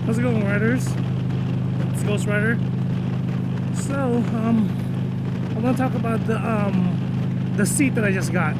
How's it going, Ryders? It's GhostRyder. So, I want to talk about the seat that I just got.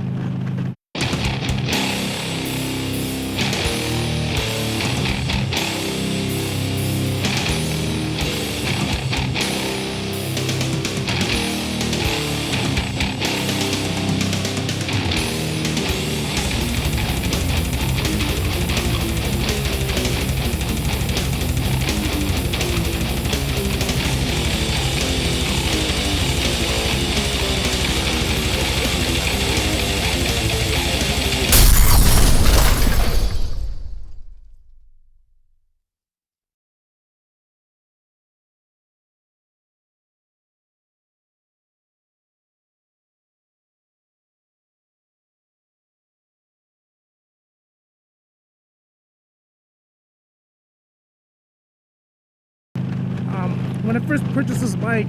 When I first purchased this bike,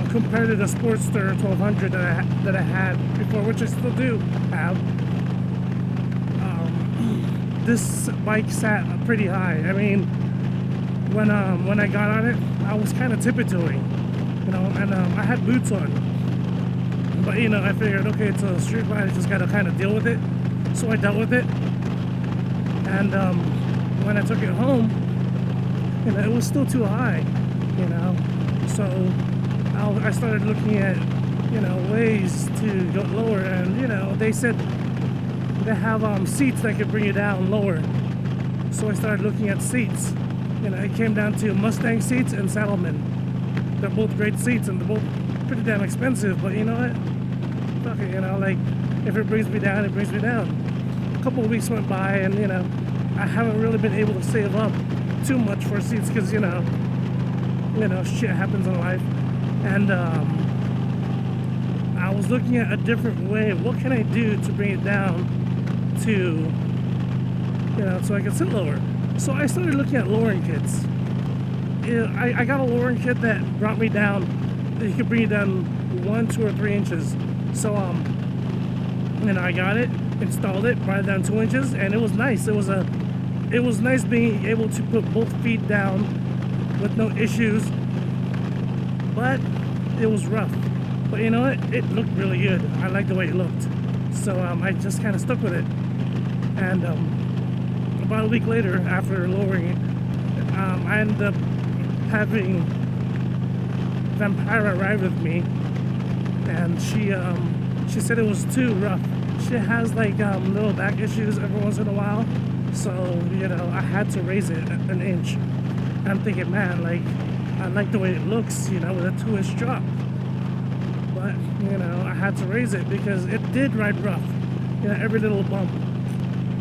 compared to the Sportster 1200 that I had before, which I still do have, this bike sat pretty high. I mean, when I got on it, I was kind of tippy-toeing, and I had boots on. But I figured, okay, it's a street ride, I just gotta kind of deal with it. So I dealt with it, and when I took it home, it was still too high, so I started looking at, ways to go lower, and, they said they have seats that could bring you down lower. So I started looking at seats. It came down to Mustang seats and Saddlemen. They're both great seats, and they're both pretty damn expensive, but you know what? Fuck it, like, if it brings me down, it brings me down. A couple of weeks went by, and, I haven't really been able to save up too much for seats because shit happens in life, and I was looking at a different way. What can I do to bring it down to so I can sit lower? So I started looking at lowering kits. I got a lowering kit that brought me down. You could bring it down 1, 2, or 3 inches. So I got it, installed it, brought it down 2 inches, and it was nice. It was nice being able to put both feet down with no issues, but it was rough. But you know what? It looked really good. I liked the way it looked. So I just kind of stuck with it. And about a week later, after lowering it, I ended up having Vampira ride with me, and she said it was too rough. She has like little back issues every once in a while. So, I had to raise it an inch. And I'm thinking, man, like, I like the way it looks, with a 2-inch drop. But, I had to raise it because it did ride rough, every little bump.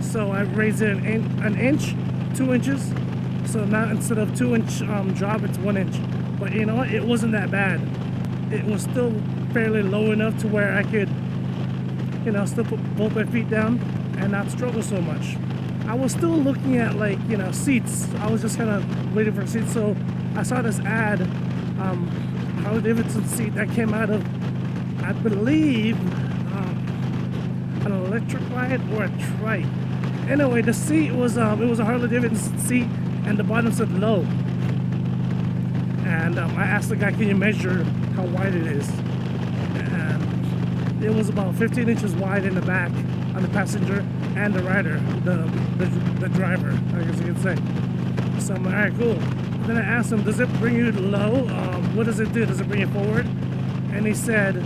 So I raised it an inch, 2 inches. So now instead of 2-inch drop, it's 1 inch. But you know what? It wasn't that bad. It was still fairly low enough to where I could, still put both my feet down and not struggle so much. I was still looking at seats. I was just kind of waiting for seats. So I saw this ad, Harley Davidson seat that came out of, I believe, an electric ride or a trike. Anyway, the seat was it was a Harley Davidson seat, and the bottom said low. And I asked the guy, can you measure how wide it is? And it was about 15 inches wide in the back on the passenger and the rider, the driver, I guess you could say. So I'm like, all right, cool. Then I asked him, does it bring you low? What does it do? Does it bring you forward? And he said,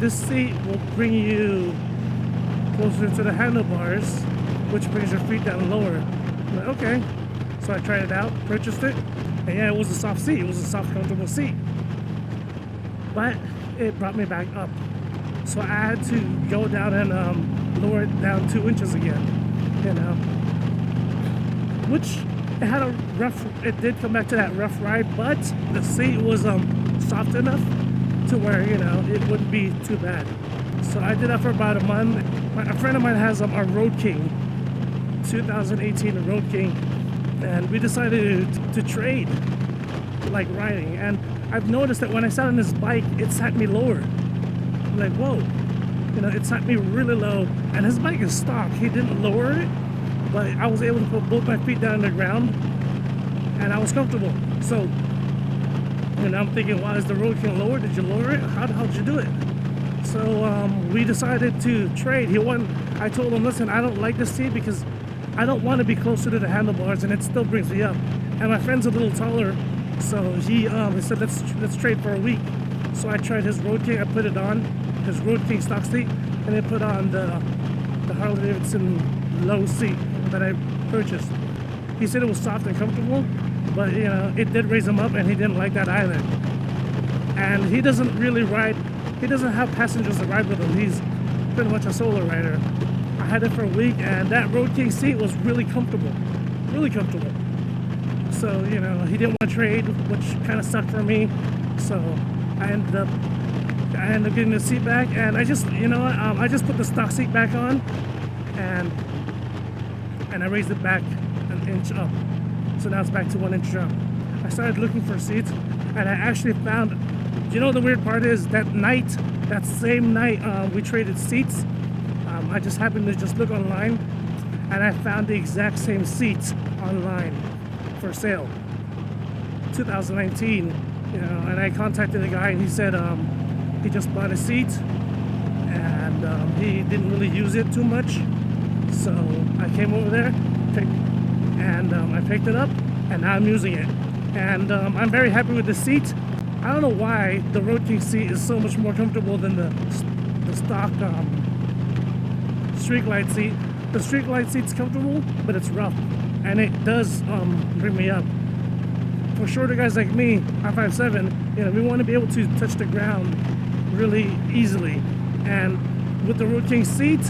this seat will bring you closer to the handlebars, which brings your feet down lower. I'm like, okay. So I tried it out, purchased it, and yeah, it was a soft seat. It was a soft, comfortable seat. But it brought me back up. So I had to go down and lower it down 2 inches again, which it did come back to that rough ride, but the seat was soft enough to where, it wouldn't be too bad. So I did that for about a month. A friend of mine has a Road King, 2018 Road King, and we decided to trade, like riding. And I've noticed that when I sat on this bike, it sat me lower. I'm like, whoa, it sat me really low, and his bike is stock. He didn't lower it, but I was able to put both my feet down on the ground, and I was comfortable. So, and I'm thinking, why is the Road King lower? Did you lower it? How did you do it? So we decided to trade. I told him, listen, I don't like this seat because I don't want to be closer to the handlebars, and it still brings me up. And my friend's a little taller, so he said, let's trade for a week. So I tried his Road King. I put it on his Road King stock seat, and then put on the Harley Davidson low seat that I purchased. He said it was soft and comfortable, but you know, it did raise him up, and he didn't like that either. And he doesn't really ride. He doesn't have passengers to ride with him. He's pretty much a solo rider. I had it for a week, and that Road King seat was really comfortable, really comfortable. So you know, he didn't want to trade, which kind of sucked for me. So I ended up getting the seat back, and I just, you know, I just put the stock seat back on, and I raised it back an inch up. So now it's back to 1 inch up. I started looking for seats, and I actually found, you know, the weird part is that same night we traded seats. I just happened to just look online, and I found the exact same seats online for sale, 2019. You know, and I contacted the guy, and he said he just bought a seat, and he didn't really use it too much. So I came over there, I picked it up, and now I'm using it. And I'm very happy with the seat. I don't know why the Road King seat is so much more comfortable than the stock Street Glide seat. The Street Glide seat's comfortable, but it's rough, and it does bring me up. For shorter guys like me, I'm 5'7", you know, we want to be able to touch the ground really easily. And with the Road King seat,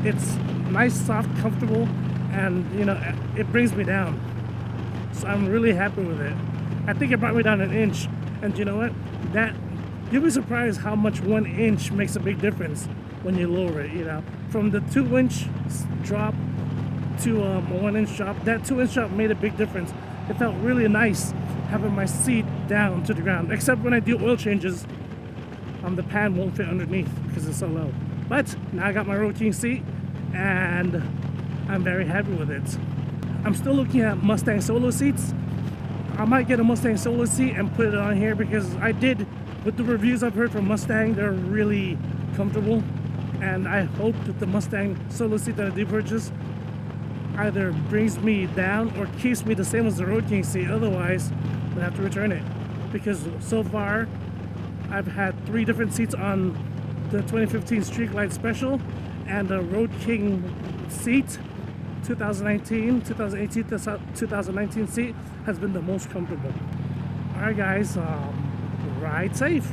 it's nice, soft, comfortable, and you know, it brings me down. So I'm really happy with it. I think it brought me down an inch, and you know what? You'll be surprised how much 1 inch makes a big difference when you lower it. You know, from the 2-inch drop to a 1-inch drop, that 2-inch drop made a big difference. It felt really nice having my seat down to the ground, except when I do oil changes, the pan won't fit underneath because it's so low. But now I got my Road King seat, and I'm very happy with it. I'm still looking at Mustang Solo seats. I might get a Mustang Solo seat and put it on here, because with the reviews I've heard from Mustang, they're really comfortable, and I hope that the Mustang Solo seat that I do purchase either brings me down or keeps me the same as the Road King seat. Otherwise, I have to return it, because so far I've had 3 different seats on the 2015 Street Glide Special, and the Road King seat 2018, 2019 seat has been the most comfortable. Alright guys, ride safe.